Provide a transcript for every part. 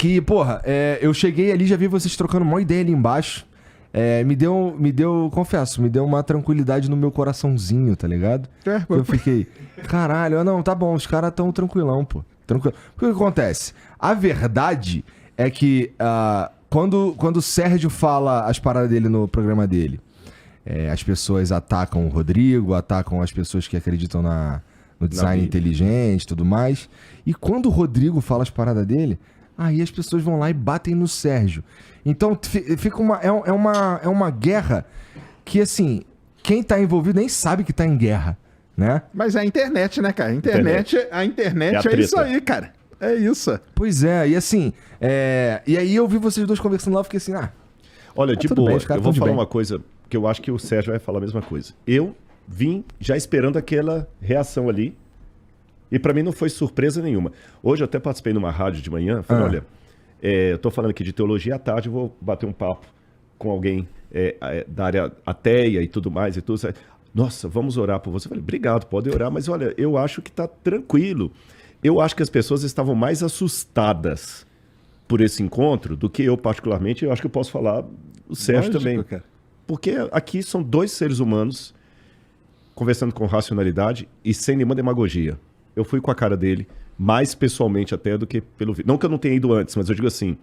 que, porra, eu cheguei ali, já vi vocês trocando uma ideia ali embaixo. Confesso, me deu uma tranquilidade no meu coraçãozinho, tá ligado? Eu fiquei, caralho, não, tá bom, os caras tão tranquilão, pô. Tranquilo. O que acontece? A verdade é que quando o Sérgio fala as paradas dele no programa dele, as pessoas atacam o Rodrigo, atacam as pessoas que acreditam no design inteligente e tudo mais. E quando o Rodrigo fala as paradas dele, aí as pessoas vão lá e batem no Sérgio. Então fica uma guerra que, assim, quem tá envolvido nem sabe que tá em guerra, né? Mas é a internet, né, cara? A internet é isso aí, cara. É isso. Pois é, e assim, e aí eu vi vocês dois conversando lá e fiquei assim, olha, de boa, eu vou falar uma coisa, que eu acho que o Sérgio vai falar a mesma coisa. Eu vim já esperando aquela reação ali, e pra mim não foi surpresa nenhuma. Hoje eu até participei numa rádio de manhã, falei, olha, eu tô falando aqui de teologia à tarde, vou bater um papo com alguém da área ateia e tudo mais, e tudo. Nossa, vamos orar por você. Eu falei, obrigado, pode orar, mas olha, eu acho que tá tranquilo. Eu acho que as pessoas estavam mais assustadas por esse encontro do que eu, particularmente. Eu acho que eu posso falar o Sérgio também. Cara. Porque aqui são dois seres humanos conversando com racionalidade e sem nenhuma demagogia. Eu fui com a cara dele, mais pessoalmente até do que pelo vídeo. Não que eu não tenha ido antes, mas eu digo assim,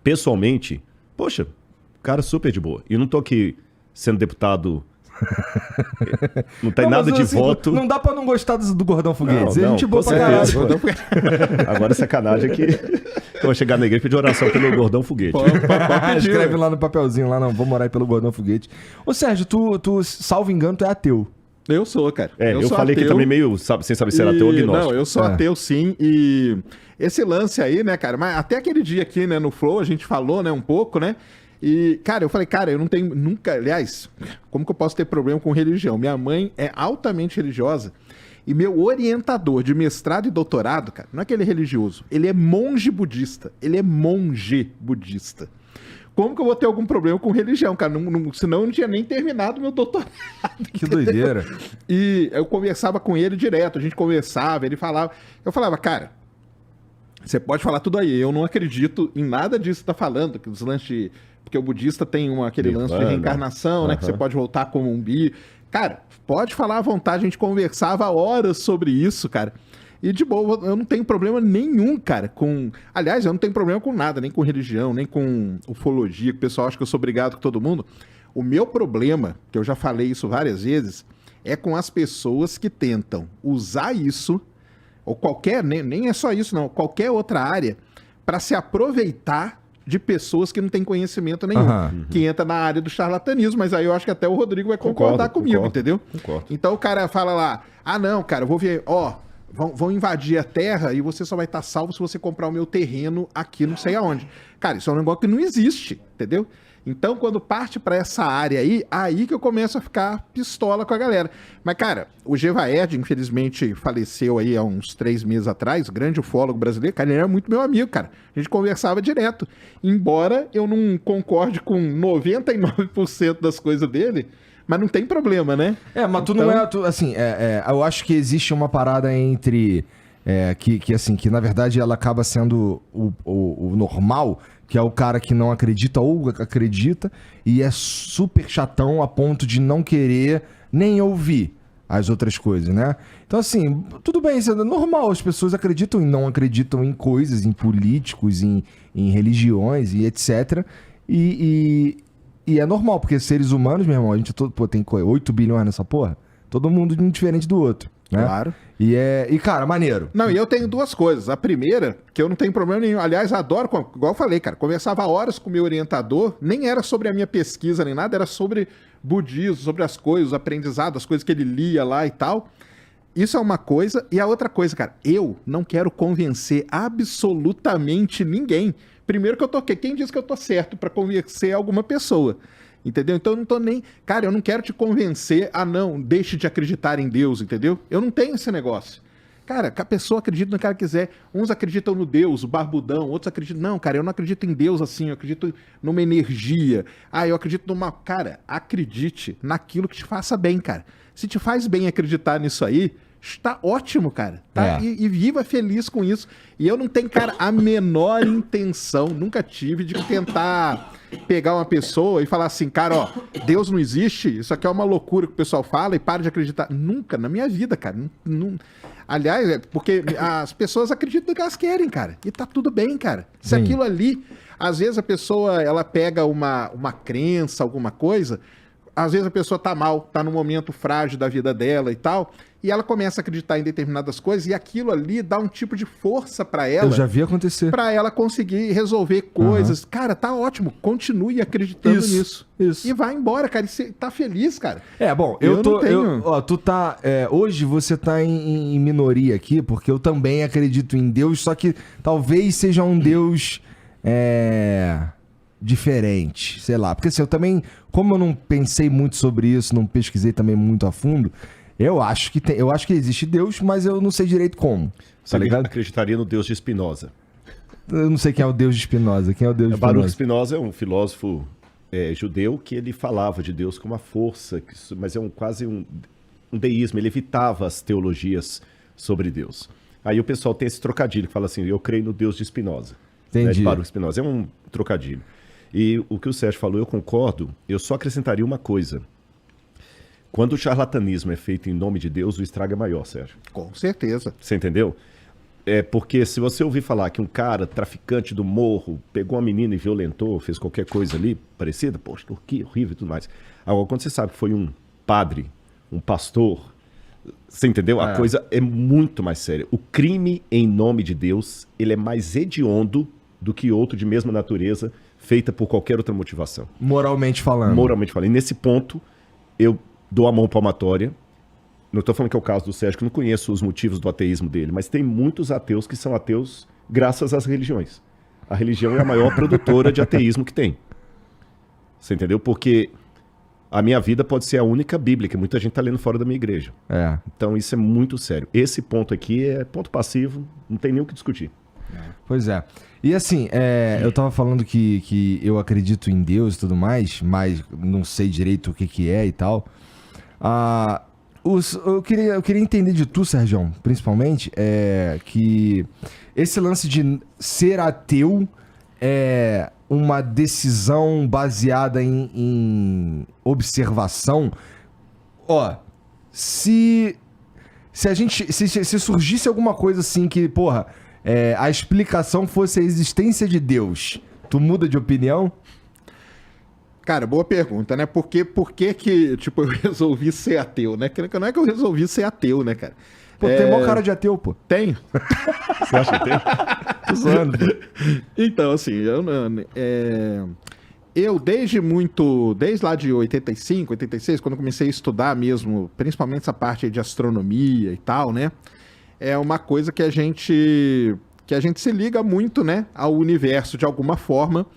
pessoalmente, poxa, cara super de boa. E eu não tô aqui sendo deputado... Não tem nada de voto. Não dá pra não gostar do Gordão Foguetes. Não, a gente boa pra caralho. Agora sacanagem que eu vou chegar na igreja e pedir oração pelo Gordão Foguete. Escreve lá no papelzinho, lá não, vamos orar aí pelo Gordão Foguete. Ô Sérgio, tu, salvo engano, tu é ateu. Eu sou, cara. Eu falei ateu, que também meio, sem saber se era ateu ou agnóstico. Não, eu sou ateu sim, e esse lance aí, né, cara, mas até aquele dia aqui, né, no Flow, a gente falou, né, um pouco, né, e, cara, eu falei, cara, eu não tenho nunca, aliás, como que eu posso ter problema com religião? Minha mãe é altamente religiosa e meu orientador de mestrado e doutorado, cara, não é que ele é religioso, ele é monge budista. Como que eu vou ter algum problema com religião, cara? Senão eu não tinha nem terminado meu doutorado. Que doideira. E eu conversava com ele direto, a gente conversava, ele falava, eu falava, cara, você pode falar tudo aí, eu não acredito em nada disso que tá falando, que os lances porque o budista tem aquele lance de reencarnação, né? Que você pode voltar como um bi. Cara, pode falar à vontade, a gente conversava horas sobre isso, cara. E de boa, eu não tenho problema nenhum, cara, com... Aliás, eu não tenho problema com nada, nem com religião, nem com ufologia, que o pessoal acha que eu sou obrigado com todo mundo. O meu problema, que eu já falei isso várias vezes, é com as pessoas que tentam usar isso, ou qualquer, nem é só isso não, qualquer outra área, para se aproveitar de pessoas que não têm conhecimento nenhum, que entra na área do charlatanismo, mas aí eu acho que até o Rodrigo vai concordar comigo, entendeu? Concordo. Então o cara fala lá, não, cara, eu vou ver, vão invadir a terra e você só vai estar salvo se você comprar o meu terreno aqui não sei aonde. Cara, isso é um negócio que não existe, entendeu? Então, quando parte pra essa área aí que eu começo a ficar pistola com a galera. Mas, cara, o Gevaerd, infelizmente, faleceu aí há uns 3 meses atrás, grande ufólogo brasileiro, cara, ele era muito meu amigo, cara. A gente conversava direto. Embora eu não concorde com 99% das coisas dele, mas não tem problema, né? Mas tu não é... assim, eu acho que existe uma parada entre... que na verdade ela acaba sendo o normal, que é o cara que não acredita ou acredita e é super chatão a ponto de não querer nem ouvir as outras coisas, né? Então assim, tudo bem, isso é normal, as pessoas acreditam e não acreditam em coisas, em políticos, em religiões e etc. E é normal, porque seres humanos, meu irmão, a gente tem 8 bilhões nessa porra, todo mundo diferente do outro. Né? Claro. E, cara, maneiro. Não, e eu tenho 2 coisas. A primeira, que eu não tenho problema nenhum. Aliás, adoro, igual eu falei, cara, conversava horas com o meu orientador, nem era sobre a minha pesquisa nem nada, era sobre budismo, sobre as coisas, os aprendizados, as coisas que ele lia lá e tal. Isso é uma coisa. E a outra coisa, cara, eu não quero convencer absolutamente ninguém. Primeiro que eu tô... Quem disse que eu tô certo pra convencer alguma pessoa? Entendeu? Então eu não tô nem... Cara, eu não quero te convencer a não, deixe de acreditar em Deus, entendeu? Eu não tenho esse negócio. Cara, a pessoa acredita no que ela quiser. Uns acreditam no Deus, o barbudão, outros acreditam... Não, cara, eu não acredito em Deus assim, eu acredito numa energia. Eu acredito numa... Cara, acredite naquilo que te faça bem, cara. Se te faz bem acreditar nisso aí, está ótimo, cara. Tá? E viva feliz com isso. E eu não tenho, cara, a menor intenção, nunca tive, de tentar pegar uma pessoa e falar assim, cara, ó, Deus não existe, isso aqui é uma loucura que o pessoal fala e para de acreditar. Nunca, na minha vida, cara. Aliás, é porque as pessoas acreditam no que elas querem, cara. E tá tudo bem, cara. Se aquilo ali, às vezes a pessoa, ela pega uma crença, alguma coisa, às vezes a pessoa tá mal, tá num momento frágil da vida dela e tal, e ela começa a acreditar em determinadas coisas e aquilo ali dá um tipo de força pra ela. Eu já vi acontecer. Pra ela conseguir resolver coisas. Cara, tá ótimo. Continue acreditando nisso. Isso. E vai embora, cara. E você tá feliz, cara. Bom, tu tá... hoje você tá em minoria aqui, porque eu também acredito em Deus, só que talvez seja um Deus... diferente, sei lá. Porque assim, eu também, como eu não pensei muito sobre isso, não pesquisei também muito a fundo, eu acho que existe Deus, mas eu não sei direito como. Você acreditaria no Deus de Spinoza? Eu não sei quem é o Deus de Spinoza. Quem é o Deus de Spinoza? Baruch Spinoza é um filósofo judeu que ele falava de Deus como uma força, mas quase um deísmo. Ele evitava as teologias sobre Deus. Aí o pessoal tem esse trocadilho que fala assim, eu creio no Deus de Spinoza. Entendi. De Baruch Spinoza. É um trocadilho. E o que o Sérgio falou, eu concordo, eu só acrescentaria uma coisa. Quando o charlatanismo é feito em nome de Deus, o estrago é maior, Sérgio. Com certeza. Você entendeu? Porque se você ouvir falar que um cara, traficante do morro, pegou uma menina e violentou, fez qualquer coisa ali parecida, poxa, que horrível e tudo mais. Agora, quando você sabe que foi um padre, um pastor, você entendeu? A coisa é muito mais séria. O crime em nome de Deus, ele é mais hediondo do que outro de mesma natureza, feita por qualquer outra motivação. Moralmente falando. Moralmente falando. E nesse ponto, eu dou a mão palmatória. Não estou falando que é o caso do Sérgio, que eu não conheço os motivos do ateísmo dele, mas tem muitos ateus que são ateus graças às religiões. A religião é a maior produtora de ateísmo que tem. Você entendeu? Porque a minha vida pode ser a única Bíblia, que muita gente está lendo fora da minha igreja. Então isso é muito sério. Esse ponto aqui é ponto passivo, não tem nem o que discutir. Pois é. E assim, eu tava falando que eu acredito em Deus e tudo mais, mas não sei direito o que é e tal. Eu queria entender de tu, Sérgio, principalmente, que esse lance de ser ateu é uma decisão baseada em observação. Se surgisse alguma coisa assim que, porra, a explicação fosse a existência de Deus, tu muda de opinião? Cara, boa pergunta, né? Por que tipo, eu resolvi ser ateu, né? Não é que eu resolvi ser ateu, né, cara? Pô, tem mó cara de ateu, pô. Tenho. Você acha que tem? Tô zoando, pô. Então, assim, eu desde lá de 85, 86, quando eu comecei a estudar mesmo, principalmente essa parte aí de astronomia e tal, né? É uma coisa que a gente se liga muito, né, ao universo de alguma forma,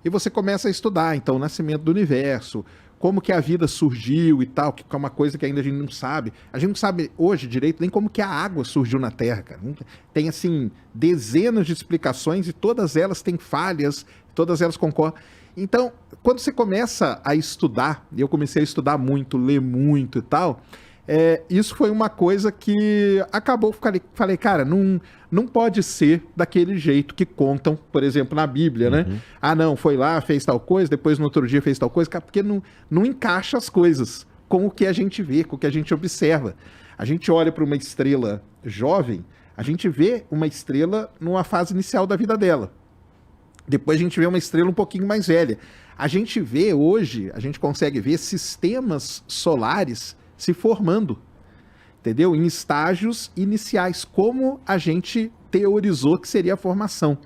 e você começa a estudar, então, o nascimento do universo, como que a vida surgiu e tal, que é uma coisa que ainda a gente não sabe. A gente não sabe hoje direito nem como que a água surgiu na Terra, cara. Tem, assim, dezenas de explicações e todas elas têm falhas, todas elas concordam. Então, quando você começa a estudar, e eu comecei a estudar muito, ler muito e tal, isso foi uma coisa que acabou, falei, cara, não pode ser daquele jeito que contam, por exemplo, na Bíblia, né? Não, foi lá, fez tal coisa, depois no outro dia fez tal coisa, porque não encaixa as coisas com o que a gente vê, com o que a gente observa. A gente olha para uma estrela jovem, a gente vê uma estrela numa fase inicial da vida dela. Depois a gente vê uma estrela um pouquinho mais velha. A gente vê hoje, a gente consegue ver sistemas solares se formando, entendeu? Em estágios iniciais, como a gente teorizou que seria a formação.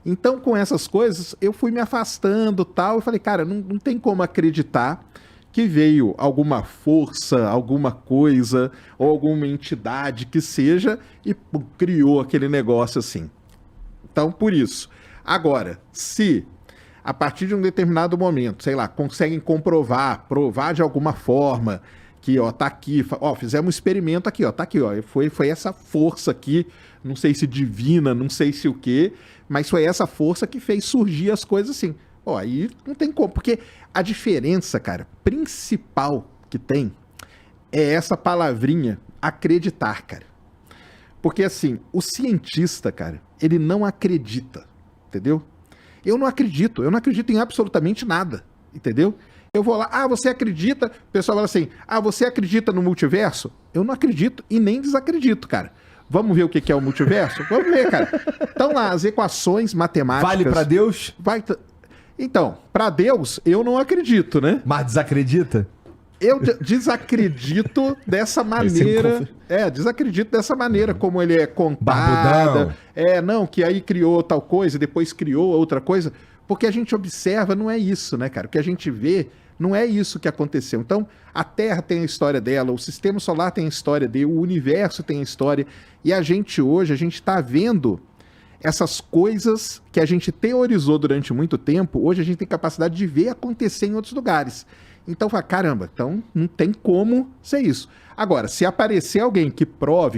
Então, com essas coisas, eu fui me afastando tal, e falei, cara, não tem como acreditar que veio alguma força, alguma coisa, ou alguma entidade que seja, e criou aquele negócio assim. Então, por isso. Agora, se a partir de um determinado momento, sei lá, conseguem provar de alguma forma que, tá aqui, fizemos um experimento aqui, tá aqui, foi essa força aqui, não sei se divina, não sei se o quê, mas foi essa força que fez surgir as coisas assim. Aí não tem como, porque a diferença, cara, principal que tem é essa palavrinha acreditar, cara. Porque assim, o cientista, cara, ele não acredita, entendeu? Eu não acredito em absolutamente nada, entendeu? Eu vou lá, você acredita? O pessoal fala assim, você acredita no multiverso? Eu não acredito e nem desacredito, cara. Vamos ver o que é o multiverso? Vamos ver, cara. Então lá, as equações matemáticas... Vale pra Deus? Então, pra Deus, eu não acredito, né? Mas desacredita? Eu desacredito dessa maneira. Desacredito dessa maneira como ele é contado. Não, que aí criou tal coisa, depois criou outra coisa. Porque a gente observa, não é isso, né, cara? O que a gente vê não é isso que aconteceu. Então, a Terra tem a história dela, o Sistema Solar tem a história dele, o universo tem a história. E a gente hoje, a gente tá vendo essas coisas que a gente teorizou durante muito tempo, hoje a gente tem capacidade de ver acontecer em outros lugares. Então, fala, caramba, então não tem como ser isso. Agora, se aparecer alguém que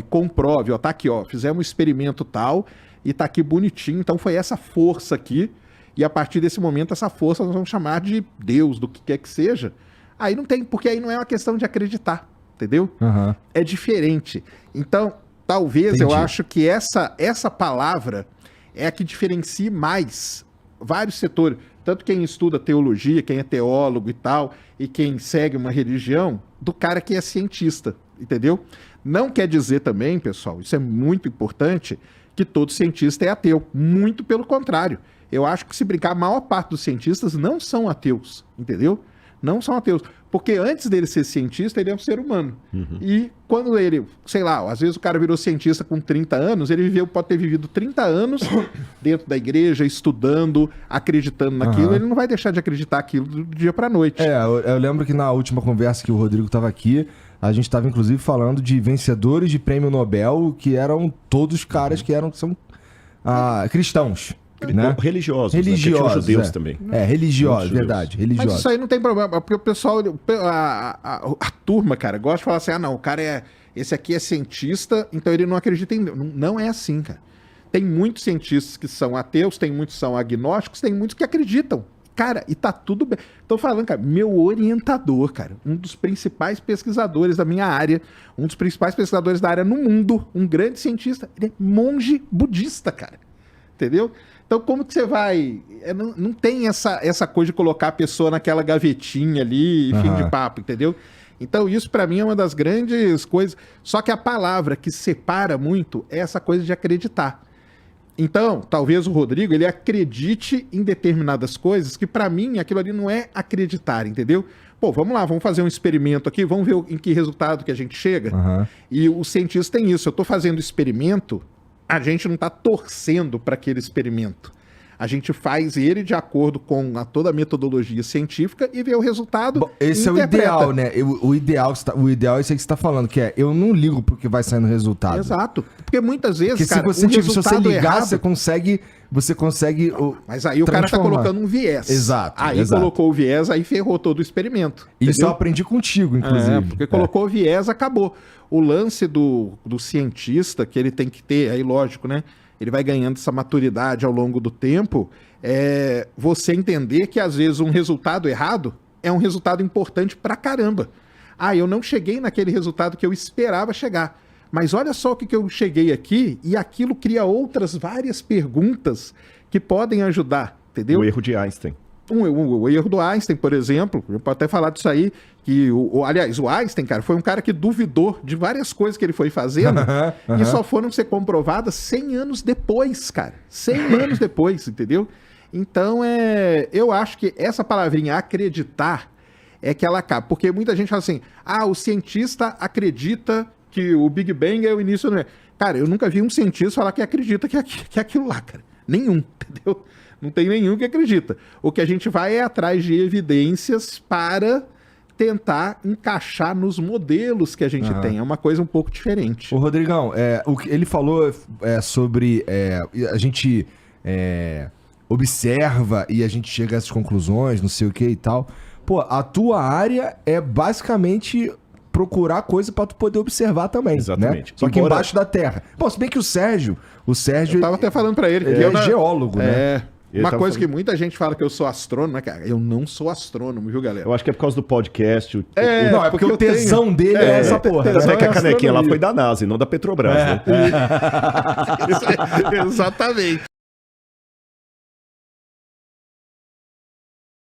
comprove, tá aqui, fizemos um experimento tal, e tá aqui bonitinho, então foi essa força aqui, e a partir desse momento, essa força nós vamos chamar de Deus, do que quer que seja. Aí não tem, porque aí não é uma questão de acreditar, entendeu? Uhum. É diferente. Então, talvez eu acho que essa palavra é a que diferencia mais vários setores. Tanto quem estuda teologia, quem é teólogo e tal, e quem segue uma religião, do cara que é cientista, entendeu? Não quer dizer também, pessoal, isso é muito importante, que todo cientista é ateu. Muito pelo contrário. Eu acho que, se brincar, a maior parte dos cientistas não são ateus, entendeu? Não são ateus. Porque antes dele ser cientista, ele é um ser humano. Uhum. E quando ele, sei lá, às vezes o cara virou cientista com 30 anos, ele pode ter vivido 30 anos dentro da igreja, estudando, acreditando naquilo, ele não vai deixar de acreditar aquilo do dia pra noite. Eu lembro que na última conversa que o Rodrigo estava aqui, a gente estava inclusive falando de vencedores de prêmio Nobel, que eram todos caras que são cristãos. Né? Religiosos, religiosos, né? Judeus também. Religiosos, verdade. Religiosos. Mas isso aí não tem problema, porque o pessoal, a turma, cara, gosta de falar assim, não, o cara esse aqui é cientista, então ele não acredita em Deus. Não é assim, cara. Tem muitos cientistas que são ateus, tem muitos que são agnósticos, tem muitos que acreditam. Cara, e tá tudo bem. Tô falando, cara, meu orientador, cara, um dos principais pesquisadores da minha área, um dos principais pesquisadores da área no mundo, um grande cientista, ele é monge budista, cara. Entendeu? Então, como que você vai... Não tem essa coisa de colocar a pessoa naquela gavetinha ali e fim de papo, entendeu? Então, isso pra mim é uma das grandes coisas. Só que a palavra que separa muito é essa coisa de acreditar. Então, talvez o Rodrigo, ele acredite em determinadas coisas que pra mim aquilo ali não é acreditar, entendeu? Pô, vamos lá, vamos fazer um experimento aqui, vamos ver em que resultado que a gente chega. E o cientista tem isso. Eu tô fazendo experimento... A gente não está torcendo para aquele experimento. A gente faz ele de acordo com toda a metodologia científica e vê o resultado. Bom, esse é o ideal, né? O ideal é isso aí que você está falando, que eu não ligo pro que vai sair no resultado. Exato. Porque muitas vezes, porque cara, se você ligar, errado, você consegue mas aí o cara tá colocando um viés. Exato. Aí colocou o viés, aí ferrou todo o experimento. Isso entendeu? Eu aprendi contigo, inclusive. Porque colocou o viés, acabou. O lance do cientista, que ele tem que ter, aí lógico, né? Ele vai ganhando essa maturidade ao longo do tempo, você entender que às vezes um resultado errado é um resultado importante pra caramba. Eu não cheguei naquele resultado que eu esperava chegar. Mas olha só o que eu cheguei aqui, e aquilo cria outras várias perguntas que podem ajudar, entendeu? O erro de Einstein. O erro do Einstein, por exemplo, eu posso até falar disso aí, que aliás, o Einstein, cara, foi um cara que duvidou de várias coisas que ele foi fazendo e só foram ser comprovadas 100 anos depois, cara. 100 anos depois, entendeu? Então, eu acho que essa palavrinha acreditar é que ela acaba, porque muita gente fala assim, o cientista acredita que o Big Bang é o início do... Cara, eu nunca vi um cientista falar que acredita que é aquilo lá, cara. Nenhum, entendeu? Não tem nenhum que acredita. O que a gente vai é atrás de evidências para tentar encaixar nos modelos que a gente tem. É uma coisa um pouco diferente. Ô, Rodrigão, o que ele falou sobre a gente observa e a gente chega a essas conclusões, não sei o que e tal. Pô, a tua área é basicamente procurar coisa pra tu poder observar também. Exatamente. Né? Só que embaixo da terra. Pô, se bem que o Sérgio... Eu tava até falando pra ele. Ele é geólogo, né? Uma coisa que muita gente fala que eu sou astrônomo, né, cara? Eu não sou astrônomo, viu, galera? Eu acho que é por causa do podcast. Não, é porque o tesão dele é essa porra. Tanto é que a canequinha lá foi da NASA e não da Petrobras, né? Exatamente.